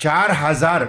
4,000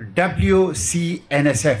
WCNSF,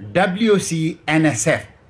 WCNSF,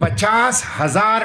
50,000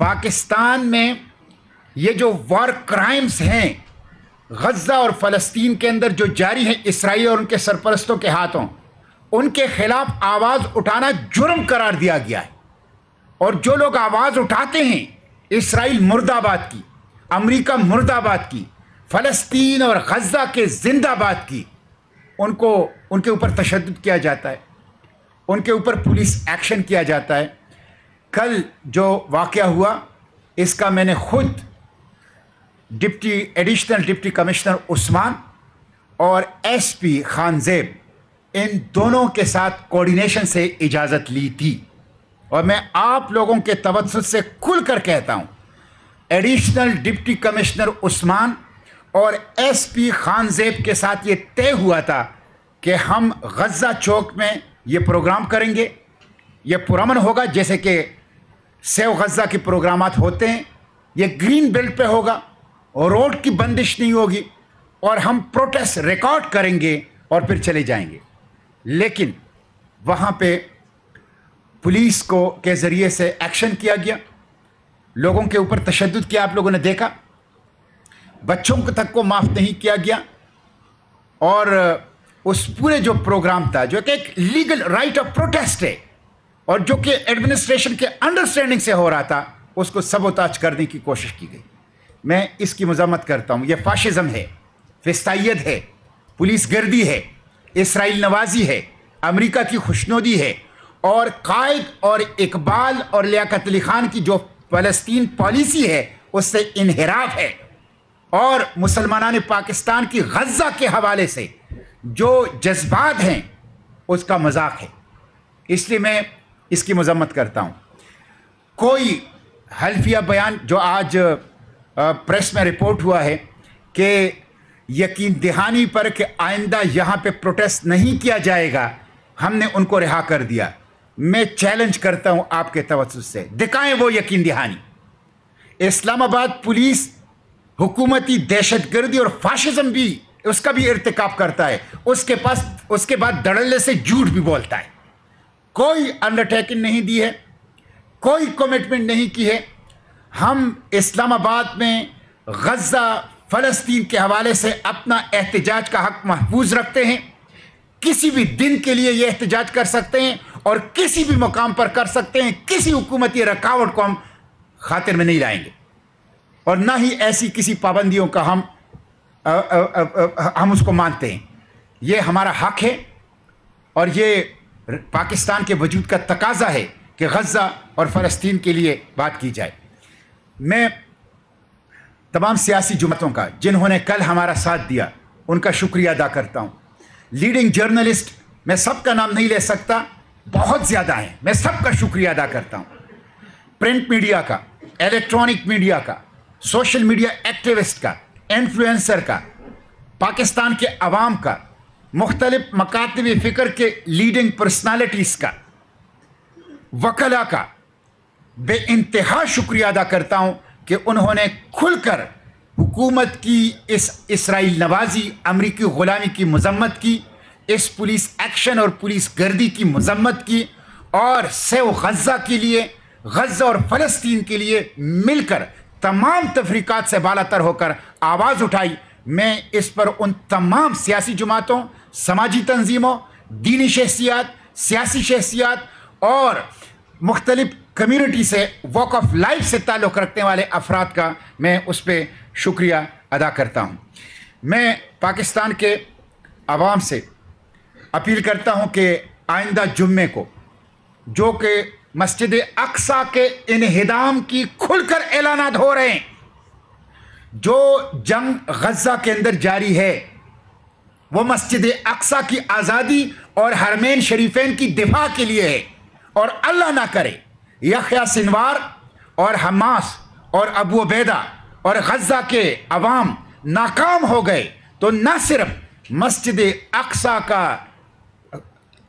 Pakistan میں یہ جو وار کرائمز ہیں غزہ اور فلسطین کے اندر جو جاری ہیں اسرائیل اور ان کے سرپرستوں کے ہاتھوں، ان کے خلاف آواز اٹھانا جرم قرار دیا گیا ہے۔ اور جو لوگ آواز اٹھاتے ہیں اسرائیل مرد آباد کی، امریکہ مرد آباد کی، فلسطین اور غزہ کے زندہ باد کی، ان کے اوپر تشدد کیا جاتا ہے، ان کے اوپر پولیس ایکشن کیا جاتا ہے۔ کل جو واقعہ ہوا اس کا میں نے خود ایڈیشنل ڈپٹی کمشنر عثمان اور ایس پی خان زیب ان دونوں کے ساتھ کوارڈینیشن سے اجازت لی تھی، اور میں آپ لوگوں کے توسط سے کھل کر کہتا ہوں ایڈیشنل ڈپٹی کمشنر عثمان اور ایس پی خان زیب کے ساتھ یہ طے ہوا تھا کہ ہم غزہ چوک میں یہ پروگرام کریں گے، یہ پرامن ہوگا جیسے کہ سیو غزہ کے پروگرامات ہوتے ہیں، یہ گرین بیلٹ پہ ہوگا، روڈ کی بندش نہیں ہوگی، اور ہم پروٹیسٹ ریکارڈ کریں گے اور پھر چلے جائیں گے۔ لیکن وہاں پہ پولیس کے ذریعے سے ایکشن کیا گیا، لوگوں کے اوپر تشدد کیا، آپ لوگوں نے دیکھا، بچوں تک کو معاف نہیں کیا گیا، اور اس پورے جو پروگرام تھا جو کہ ایک لیگل رائٹ آف پروٹیسٹ ہے اور جو کہ ایڈمنسٹریشن کے انڈرسٹینڈنگ سے ہو رہا تھا، اس کو سبوتاج کرنے کی کوشش کی گئی۔ میں اس کی مذمت کرتا ہوں۔ یہ فاشزم ہے، فسطائیت ہے، پولیس گردی ہے، اسرائیل نوازی ہے، امریکہ کی خوشنودی ہے، اور قائد اور اقبال اور لیاقت علی خان کی جو فلسطین پالیسی ہے اس سے انحراف ہے، اور مسلمانان پاکستان کی غزہ کے حوالے سے جو جذبات ہیں اس کا مذاق ہے۔ اس لیے میں اس کی مذمت کرتا ہوں۔ کوئی حلفیہ بیان جو آج پریس میں رپورٹ ہوا ہے کہ یقین دہانی پر کہ آئندہ یہاں پہ پروٹیسٹ نہیں کیا جائے گا، ہم نے ان کو رہا کر دیا، میں چیلنج کرتا ہوں آپ کے توسط سے، دکھائیں وہ یقین دہانی۔ اسلام آباد پولیس حکومتی دہشت گردی اور فاشزم بھی اس کا بھی ارتکاب کرتا ہے، اس کے بعد دھڑلے سے جھوٹ بھی بولتا ہے۔ کوئی انڈرٹیکنگ نہیں دی ہے، کوئی کمٹمنٹ نہیں کی ہے۔ ہم اسلام آباد میں غزہ فلسطین کے حوالے سے اپنا احتجاج کا حق محفوظ رکھتے ہیں، کسی بھی دن کے لیے یہ احتجاج کر سکتے ہیں اور کسی بھی مقام پر کر سکتے ہیں، کسی حکومتی رکاوٹ کو ہم خاطر میں نہیں لائیں گے، اور نہ ہی ایسی کسی پابندیوں کا ہم اس کو مانتے ہیں۔ یہ ہمارا حق ہے اور یہ پاکستان کے وجود کا تقاضا ہے کہ غزہ اور فلسطین کے لیے بات کی جائے۔ میں تمام سیاسی جماعتوں کا جنہوں نے کل ہمارا ساتھ دیا ان کا شکریہ ادا کرتا ہوں۔ لیڈنگ جرنلسٹ، میں سب کا نام نہیں لے سکتا، بہت زیادہ ہیں، میں سب کا شکریہ ادا کرتا ہوں۔ پرنٹ میڈیا کا، الیکٹرانک میڈیا کا، سوشل میڈیا ایکٹیوسٹ کا، انفلوئنسر کا، پاکستان کے عوام کا، مختلف مکاتب فکر کے لیڈنگ پرسنالٹیز کا، وکلا کا بے انتہا شکریہ ادا کرتا ہوں کہ انہوں نے کھل کر حکومت کی اس اسرائیل نوازی، امریکی غلامی کی مذمت کی، اس پولیس ایکشن اور پولیس گردی کی مذمت کی، اور سیو غزہ کے لیے، غزہ اور فلسطین کے لیے مل کر تمام تفریقات سے بالا تر ہو کر آواز اٹھائی۔ میں اس پر ان تمام سیاسی جماعتوں، سماجی تنظیموں، دینی شخصیات، سیاسی شخصیات اور مختلف کمیونٹی سے واک آف لائف سے تعلق رکھنے والے افراد کا میں اس پہ شکریہ ادا کرتا ہوں۔ میں پاکستان کے عوام سے اپیل کرتا ہوں کہ آئندہ جمعے کو جو کہ مسجد اقصیٰ کے انہدام کی کھل کر اعلانات ہو رہے ہیں، جو جنگ غزہ کے اندر جاری ہے وہ مسجد اقصیٰ کی آزادی اور حرمین شریفین کی دفاع کے لیے ہے، اور اللہ نہ کرے یحییٰ سنوار اور حماس اور ابو عبیدہ اور غزہ کے عوام ناکام ہو گئے تو نہ صرف مسجد اقصیٰ کا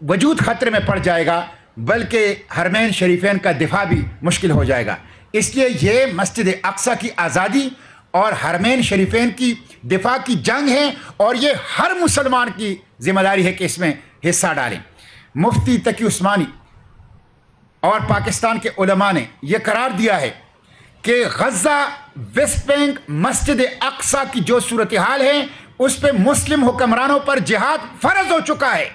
وجود خطرے میں پڑ جائے گا بلکہ حرمین شریفین کا دفاع بھی مشکل ہو جائے گا۔ اس لیے یہ مسجد اقصیٰ کی آزادی اور حرمین شریفین کی دفاع کی جنگ ہے، اور یہ ہر مسلمان کی ذمہ داری ہے کہ اس میں حصہ ڈالیں۔ مفتی تقی عثمانی اور پاکستان کے علماء نے یہ قرار دیا ہے کہ غزہ، ویسٹ بینک، مسجد اقصی کی جو صورتحال ہے اس پہ مسلم حکمرانوں پر جہاد فرض ہو چکا ہے،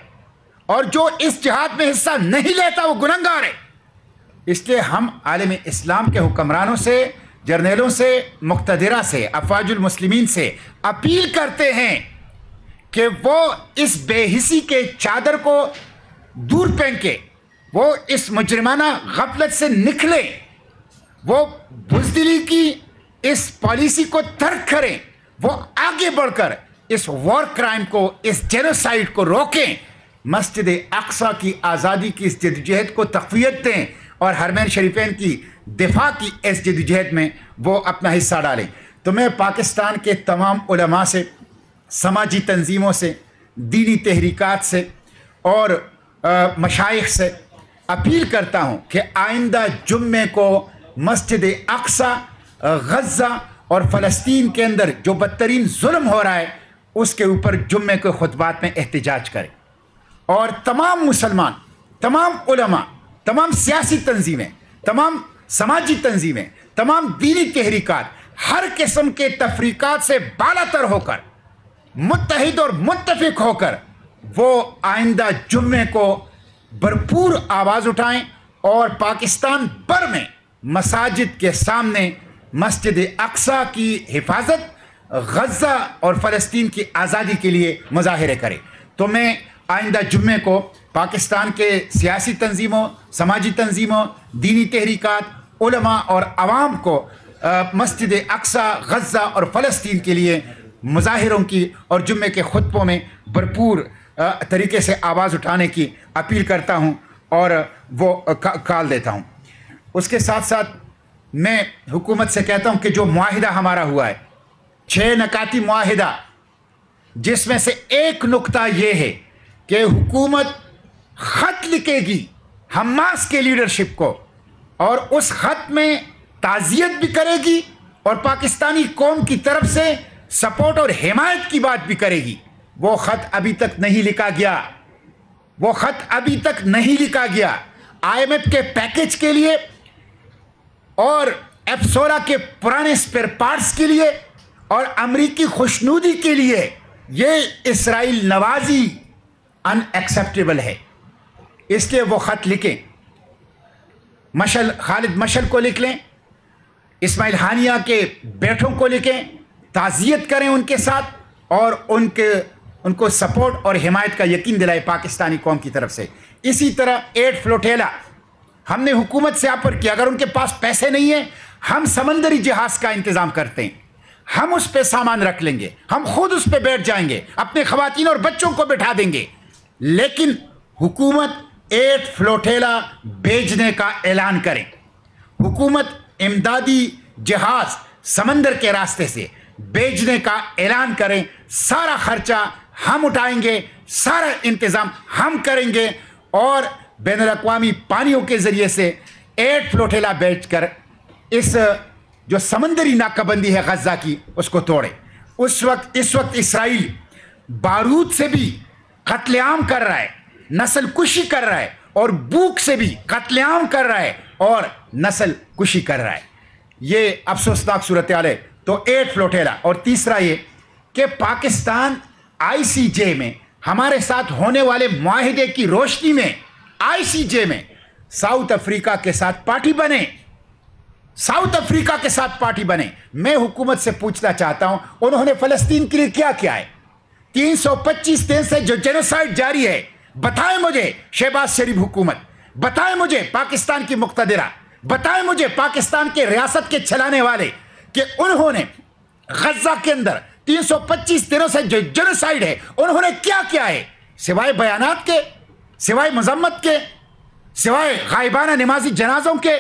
اور جو اس جہاد میں حصہ نہیں لیتا وہ گنہگار ہے۔ اس لیے ہم عالم اسلام کے حکمرانوں سے، جرنیلوں سے، مقتدرہ سے، افواج المسلمین سے اپیل کرتے ہیں کہ وہ اس بے حسی کے چادر کو دور پھینکے، وہ اس مجرمانہ غفلت سے نکلیں، وہ بزدلی کی اس پالیسی کو ترک کریں، وہ آگے بڑھ کر اس وار کرائم کو، اس جینوسائیڈ کو روکیں، مسجد اقصی کی آزادی کی اس جدوجہد کو تقویت دیں، اور حرمین شریفین کی دفاع کی اس جدوجہد میں وہ اپنا حصہ ڈالیں۔ تو میں پاکستان کے تمام علماء سے، سماجی تنظیموں سے، دینی تحریکات سے اور مشائخ سے اپیل کرتا ہوں کہ آئندہ جمعے کو مسجد اقصی، غزہ اور فلسطین کے اندر جو بدترین ظلم ہو رہا ہے اس کے اوپر جمعے کے خطبات میں احتجاج کریں، اور تمام مسلمان، تمام علماء، تمام سیاسی تنظیمیں، تمام سماجی تنظیمیں، تمام دینی تحریکات ہر قسم کے تفریقات سے بالاتر ہو کر، متحد اور متفق ہو کر وہ آئندہ جمعے کو بھرپور آواز اٹھائیں اور پاکستان بھر میں مساجد کے سامنے مسجد اقصی کی حفاظت، غزہ اور فلسطین کی آزادی کے لیے مظاہرے کریں۔ تو میں آئندہ جمعے کو پاکستان کے سیاسی تنظیموں، سماجی تنظیموں، دینی تحریکات، علماء اور عوام کو مسجد اقصی، غزہ اور فلسطین کے لیے مظاہروں کی اور جمعے کے خطبوں میں بھرپور طریقے سے آواز اٹھانے کی اپیل کرتا ہوں اور وہ کال دیتا ہوں۔ اس کے ساتھ ساتھ میں حکومت سے کہتا ہوں کہ جو معاہدہ ہمارا ہوا ہے، 6 نکاتی معاہدہ، جس میں سے ایک نقطہ یہ ہے کہ حکومت خط لکھے گی حماس کے لیڈرشپ کو، اور اس خط میں تعزیت بھی کرے گی اور پاکستانی قوم کی طرف سے سپورٹ اور حمایت کی بات بھی کرے گی۔ وہ خط ابھی تک نہیں لکھا گیا، وہ خط ابھی تک نہیں لکھا گیا۔ IMF کے پیکج کے لیے اور F-16 کے پرانے اسپیئر پارٹس کے لیے اور امریکی خوشنودی کے لیے یہ اسرائیل نوازی ان ایکسیپٹیبل ہے۔ اس لیے وہ خط لکھیں، خالد مشعل کو لکھ لیں، اسماعیل ہانیہ کے بیٹوں کو لکھیں، تعزیت کریں ان کے ساتھ، اور ان کو سپورٹ اور حمایت کا یقین دلائے پاکستانی قوم کی طرف سے۔ اسی طرح 8 فلوٹیلا ہم نے حکومت سے آفر کیا، اگر ان کے پاس پیسے نہیں ہیں ہم سمندری جہاز کا انتظام کرتے ہیں، ہم اس پہ سامان رکھ لیں گے، ہم خود اس پہ بیٹھ جائیں گے، اپنے خواتین اور بچوں کو بٹھا دیں گے، لیکن حکومت 8 فلوٹیلا بھیجنے کا اعلان کریں۔ حکومت امدادی جہاز سمندر کے راستے سے بھیجنے کا اعلان کریں، سارا خرچہ ہم اٹھائیں گے، سارا انتظام ہم کریں گے، اور بین الاقوامی پانیوں کے ذریعے سے 8 فلوٹیلا بھیج کر اس جو سمندری ناکہ بندی ہے غزہ کی اس کو توڑے۔ اس وقت اسرائیل بارود سے بھی قتل عام کر رہا ہے، نسل کشی کر رہا ہے، اور بھوک سے بھی قتل عام کر رہا ہے اور نسل کشی کر رہا ہے۔ یہ افسوسناک صورتحال ہے۔ تو 8 فلوٹیلا، اور تیسرا یہ کہ پاکستان ICJ میں ہمارے ساتھ ہونے والے معاہدے کی روشنی میں ICJ میں ساؤتھ افریقہ کے ساتھ پارٹی بنے، ساؤتھ افریقہ کے ساتھ پارٹی بنے۔ میں حکومت سے پوچھنا چاہتا ہوں انہوں نے فلسطین کے لیے کیا کیا ہے؟ 325 دن سے جو جینوسائیڈ جاری ہے، بتائیں مجھے شہباز شریف حکومت، بتائیں مجھے پاکستان کی مقتدرہ، بتائیں مجھے پاکستان کے ریاست کے چلانے والے کہ انہوں نے غزہ کے اندر 325 دنوں سے جو جینوسائیڈ ہے انہوں نے کیا کیا ہے؟ سوائے بیانات کے، سوائے مذمت کے، سوائے غائبانہ نمازی جنازوں کے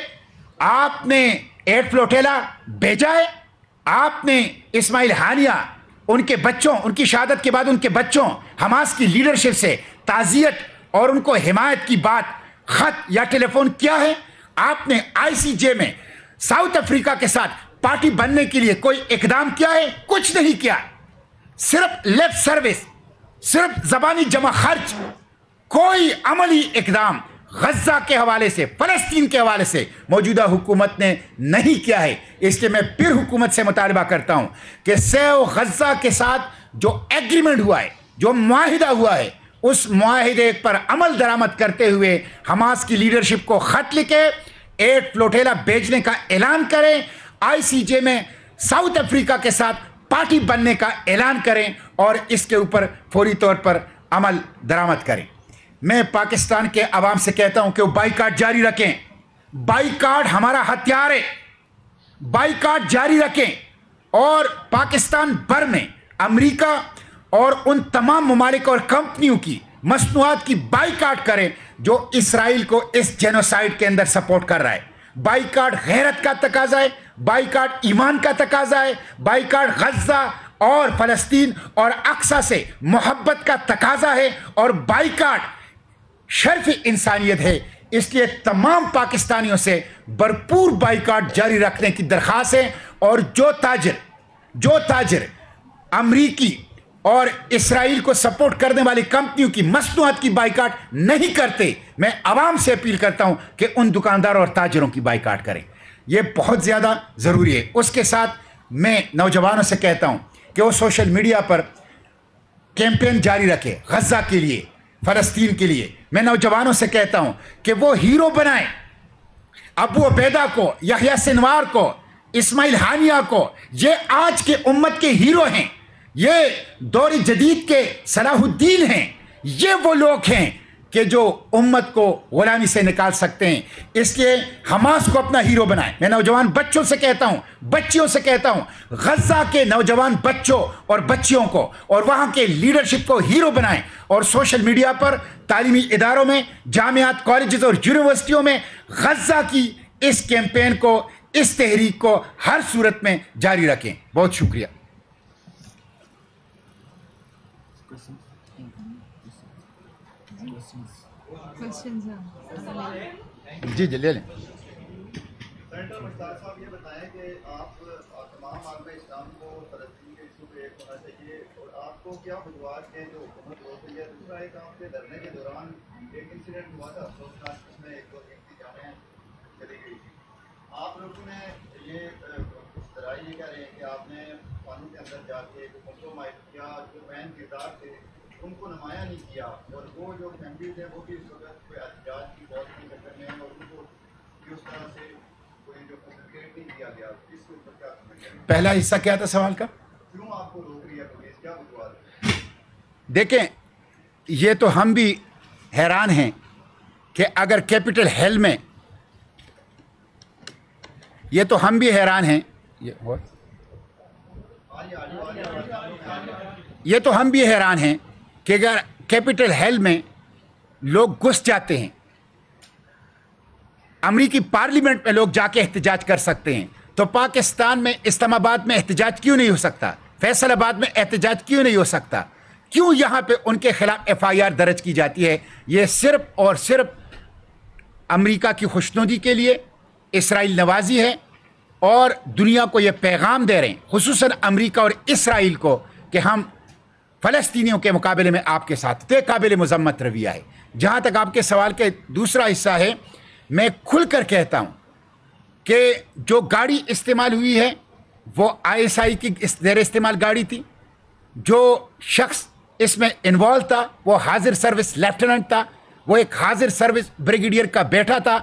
آپ نے 8 فلوٹیلا بھیجا ہے؟ آپ نے اسماعیل ہانیہ، ان کے بچوں، ان کی شہادت کے بعد ان کے بچوں، حماس کی لیڈرشپ سے تعزیت اور ان کو حمایت کی بات خط یا ٹیلی فون کیا ہے؟ آپ نے ICJ میں ساؤتھ افریقہ کے ساتھ پارٹی بننے کے لیے کوئی اقدام کیا ہے؟ کچھ نہیں کیا، صرف لپ سروس، صرف زبانی جمع خرچ، کوئی عملی اقدام غزہ کے حوالے سے، فلسطین کے حوالے سے موجودہ حکومت نے نہیں کیا ہے۔ اس لیے میں پھر حکومت سے مطالبہ کرتا ہوں کہ سیو غزہ کے ساتھ جو ایگریمنٹ ہوا ہے، جو معاہدہ ہوا ہے، اس معاہدے پر عمل درآمد کرتے ہوئے حماس کی لیڈرشپ کو خط لکھے، 8 فلوٹیلا بھیجنے کا اعلان کریں، ICJ میں ساؤتھ افریقہ کے ساتھ پارٹی بننے کا اعلان کریں اور اس کے اوپر فوری طور پر عمل درآمد کریں۔ میں پاکستان کے عوام سے کہتا ہوں کہ وہ بائیکاٹ جاری رکھیں۔ بائیکاٹ ہمارا ہتھیار ہے، بائیکاٹ جاری رکھیں اور پاکستان بھر میں امریکہ اور ان تمام ممالک اور کمپنیوں کی مصنوعات کی بائیکاٹ کریں جو اسرائیل کو اس جینوسائیڈ کے اندر سپورٹ کر رہا ہے۔ بائیکاٹ غیرت کا تقاضا ہے، بائیکاٹ ایمان کا تقاضا ہے، بائیکاٹ غزہ اور فلسطین اور اقصی سے محبت کا تقاضا ہے اور بائیکاٹ شرف انسانیت ہے۔ اس لیے تمام پاکستانیوں سے بھرپور بائیکاٹ جاری رکھنے کی درخواست ہے، اور جو تاجر امریکی اور اسرائیل کو سپورٹ کرنے والی کمپنیوں کی مصنوعات کی بائیکاٹ نہیں کرتے، میں عوام سے اپیل کرتا ہوں کہ ان دکانداروں اور تاجروں کی بائیکاٹ کریں۔ یہ بہت زیادہ ضروری ہے۔ اس کے ساتھ میں نوجوانوں سے کہتا ہوں کہ وہ سوشل میڈیا پر کیمپین جاری رکھے غزہ کے لیے، فلسطین کے لیے۔ میں نوجوانوں سے کہتا ہوں کہ وہ ہیرو بنائیں، ابو عبیدہ کو، یحییٰ سنوار کو، اسماعیل ہانیہ کو۔ یہ آج کے امت کے ہیرو ہیں، یہ دور جدید کے صلاح الدین ہیں۔ یہ وہ لوگ ہیں کہ جو امت کو غلامی سے نکال سکتے ہیں۔ اس لیے حماس کو اپنا ہیرو بنائیں۔ میں نوجوان بچوں سے کہتا ہوں، بچیوں سے کہتا ہوں، غزہ کے نوجوان بچوں اور بچیوں کو اور وہاں کے لیڈرشپ کو ہیرو بنائیں، اور سوشل میڈیا پر، تعلیمی اداروں میں، جامعات، کالجز اور یونیورسٹیوں میں غزہ کی اس کیمپین کو، اس تحریک کو ہر صورت میں جاری رکھیں۔ بہت شکریہ۔ جی لے لیں۔ سینیٹر مشتاق صاحب یہ بتائیں کہ آپ تمام عالم اسلام کو فلسطین کے ایشو پہ ایک ہونا چاہیے، اور آپ کو کیا وجوہات کے جو حکومت روک رہی ہے؟ دوسرا ایک آپ کے دھرنے کے دوران ایک انسیڈنٹ ہوا تھا افسوسناک، جس میں ایک دو قیمتی جانیں چلی گئی تھی۔ آپ لوگوں نے یہ کچھ ذرائع یہ کہہ رہے ہیں کہ آپ نے قانون کے اندر جا کے کمپرومائز کیا، جو بین کردار تھے ان کو نمایاں نہیں کیا، اور وہ جو فیملیز ہیں وہ بھی اس وقت کوئی احتجاج کی بہت نہیں چکر میں ہیں، اور ان کو اس طرح سے کوئی جو فیسیلیٹیٹ نہیں کیا گیا۔ اس کے اوپر کیا سمجھ ہے؟ پہلا حصہ کیا تھا سوال کا؟ کیوں آپ کو روک رہی ہے پولیس؟ کیا وجوہات ہے؟ دیکھیں، یہ تو ہم بھی حیران ہیں کہ اگر کیپٹل ہل میں، یہ تو ہم بھی حیران ہیں، یہ تو ہم بھی حیران ہیں کہ اگر کیپٹل ہل میں لوگ گھس جاتے ہیں، امریکی پارلیمنٹ میں لوگ جا کے احتجاج کر سکتے ہیں، تو پاکستان میں اسلام آباد میں احتجاج کیوں نہیں ہو سکتا؟ فیصل آباد میں احتجاج کیوں نہیں ہو سکتا؟ کیوں یہاں پہ ان کے خلاف FIR درج کی جاتی ہے؟ یہ صرف اور صرف امریکہ کی خوشنودی کے لیے اسرائیل نوازی ہے، اور دنیا کو یہ پیغام دے رہے ہیں، خصوصاً امریکہ اور اسرائیل کو، کہ ہم فلسطینیوں کے مقابلے میں آپ کے ساتھ تھے۔ قابل مذمت رویہ ہے۔ جہاں تک آپ کے سوال کے دوسرا حصہ ہے، میں کھل کر کہتا ہوں کہ جو گاڑی استعمال ہوئی ہے وہ ISI کی زیر استعمال گاڑی تھی۔ جو شخص اس میں انوالو تھا وہ حاضر سروس لیفٹیننٹ تھا، وہ ایک حاضر سروس بریگیڈیئر کا بیٹا تھا۔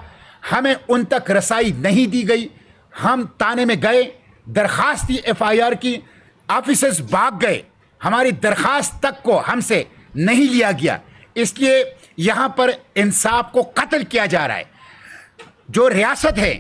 ہمیں ان تک رسائی نہیں دی گئی۔ ہم تانے میں گئے، درخواست دی FIR کی، آفیسرز بھاگ گئے، ہماری درخواست تک کو ہم سے نہیں لیا گیا۔ اس لیے یہاں پر انصاف کو قتل کیا جا رہا ہے۔ جو ریاست ہے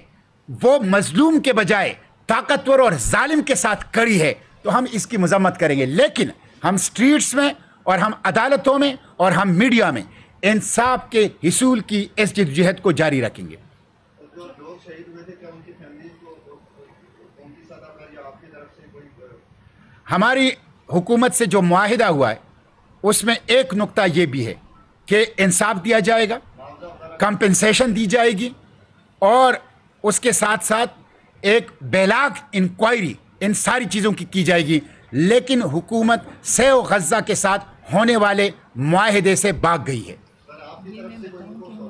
وہ مظلوم کے بجائے طاقتور اور ظالم کے ساتھ کڑی ہے، تو ہم اس کی مذمت کریں گے، لیکن ہم سٹریٹس میں اور ہم عدالتوں میں اور ہم میڈیا میں انصاف کے حصول کی اس جدوجہد کو جاری رکھیں گے۔ جو لوگ شہید ہوئے تھے، کیا ان کی فیملیز کو قوم کی سطح پر یا آپ کی طرف سے کوئی؟ ہماری حکومت سے جو معاہدہ ہوا ہے اس میں ایک نقطہ یہ بھی ہے کہ انصاف دیا جائے گا، کمپنسیشن دی جائے گی، اور اس کے ساتھ ساتھ ایک بیلاگ انکوائری ان ساری چیزوں کی جائے گی، لیکن حکومت سیو غزہ کے ساتھ ہونے والے معاہدے سے بھاگ گئی ہے۔ سر آپ کی طرف سے کوئی ان کو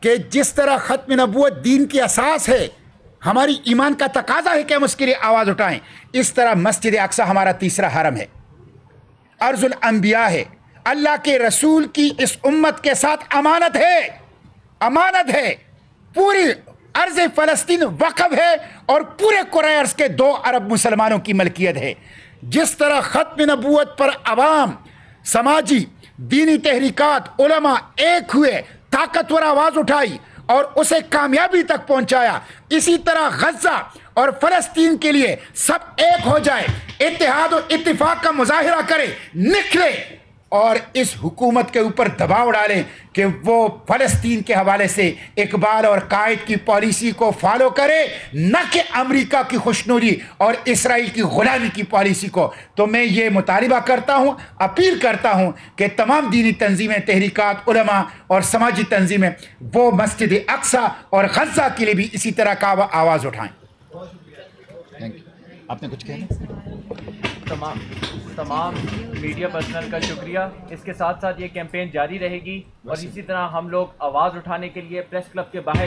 کہ جس طرح ختم نبوت دین کی اساس ہے، ہماری ایمان کا تقاضا ہے کہ ہم اس کے لیے آواز اٹھائیں، اس طرح مسجد اقصی ہمارا تیسرا حرم ہے، ارض الانبیاء ہے، اللہ کے رسول کی اس امت کے ساتھ امانت ہے، امانت ہے، پوری ارض فلسطین وقف ہے اور پورے کرۂ ارض کے 2 ارب مسلمانوں کی ملکیت ہے۔ جس طرح ختم نبوت پر عوام، سماجی، دینی تحریکات، علماء ایک ہوئے، طاقتور آواز اٹھائی اور اسے کامیابی تک پہنچایا، اسی طرح غزہ اور فلسطین کے لیے سب ایک ہو جائے، اتحاد و اتفاق کا مظاہرہ کرے، نکلے اور اس حکومت کے اوپر دباؤ ڈالیں کہ وہ فلسطین کے حوالے سے اقبال اور قائد کی پالیسی کو فالو کرے، نہ کہ امریکہ کی خوشنودی اور اسرائیل کی غلامی کی پالیسی کو۔ تو میں یہ مطالبہ کرتا ہوں، اپیل کرتا ہوں کہ تمام دینی تنظیمیں، تحریکات، علماء اور سماجی تنظیمیں وہ مسجد اقصی اور غزہ کے لیے بھی اسی طرح کا آواز اٹھائیں۔ آپ نے کچھ کہنا؟ تمام میڈیا پرسنل کا شکریہ۔ اس کے ساتھ ساتھ یہ کیمپین جاری رہے گی اور اسی طرح ہم لوگ آواز اٹھانے کے لیے پریس کلب کے باہر